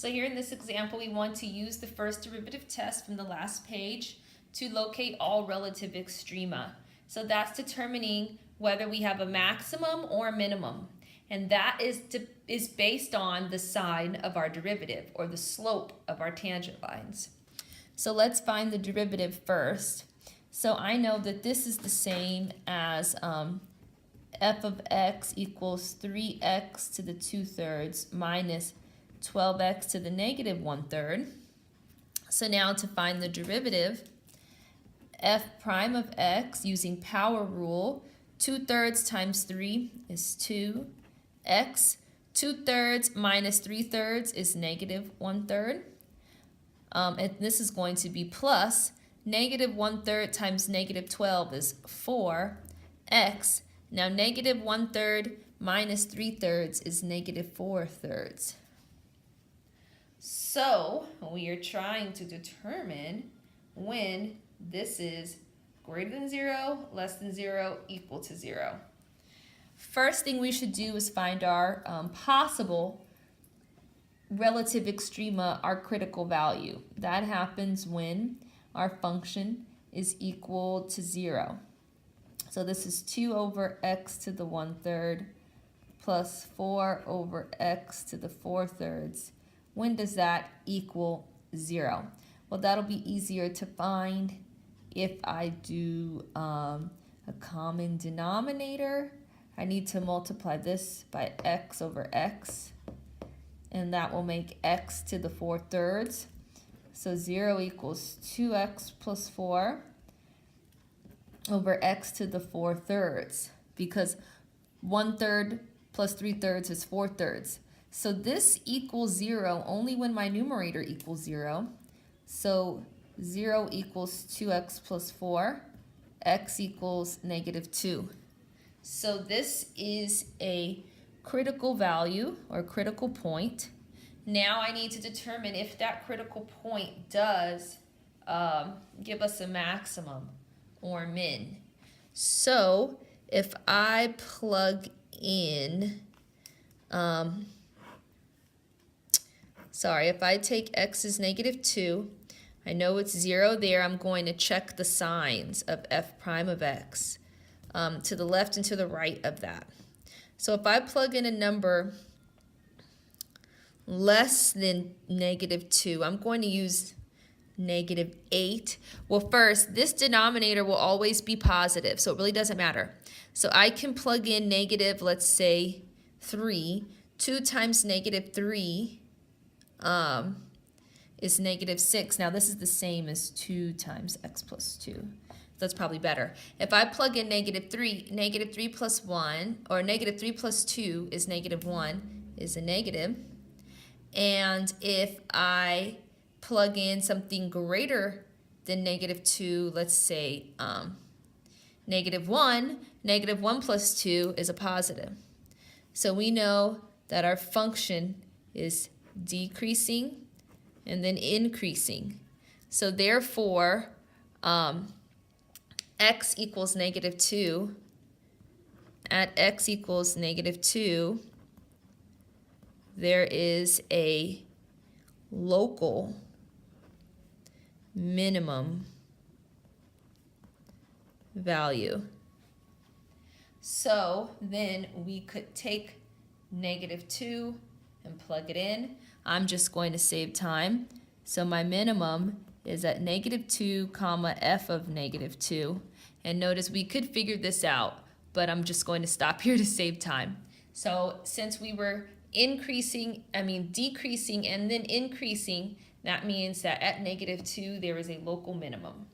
So here in this example, we want to use the first derivative test from the last page to locate all relative extrema. So that's determining whether we have a maximum or a minimum. And that is based on the sign of our derivative, or the slope of our tangent lines. So let's find the derivative first. So I know that this is the same as f of x equals 3x to the 2/3 minus 12x to the negative 1/3. So now to find the derivative, f prime of x using power rule, 2/3 times 3 is 2x. 2/3 minus 3/3 is negative 1/3. And this is going to be plus negative 1/3 times negative 12 is 4x. Now negative 1/3 minus 3/3 is negative 4/3. So we are trying to determine when this is greater than 0, less than 0, equal to 0. First thing we should do is find our possible relative extrema, our critical value. That happens when our function is equal to 0. So this is 2 over x to the 1/3 plus 4 over x to the 4/3. When does that equal 0? Well, that'll be easier to find if I do a common denominator. I need to multiply this by x over x, and that will make x to the 4/3. So 0 equals 2x plus 4 over x to the 4/3, because 1/3 plus 3/3 is 4/3. So this equals 0 only when my numerator equals 0. So 0 equals 2x plus 4, x equals negative 2. So this is a critical value, or critical point. Now I need to determine if that critical point does give us a maximum or min. So if I plug in, if I take x as negative 2, I know it's 0 there. I'm going to check the signs of f prime of x to the left and to the right of that. So if I plug in a number less than negative 2, I'm going to use negative 8. Well, first, this denominator will always be positive, so it really doesn't matter. So I can plug in negative, let's say, 3. 2 times negative 3 is negative 6. Now, this is the same as 2 times x plus 2. That's probably better. If I plug in negative 3 plus 1, or negative 3 plus 2 is negative 1, is a negative. And if I plug in something greater than negative 2, let's say negative 1 plus 2 is a positive. So we know that our function is decreasing and then increasing. So therefore, x equals negative 2. At x equals negative 2, there is a local minimum value. So then we could take negative 2 and plug it in. I'm just going to save time. So my minimum is at negative 2 comma f of negative 2. And notice we could figure this out, but I'm just going to stop here to save time. So since we were decreasing and then increasing, that means that at negative 2 there is a local minimum.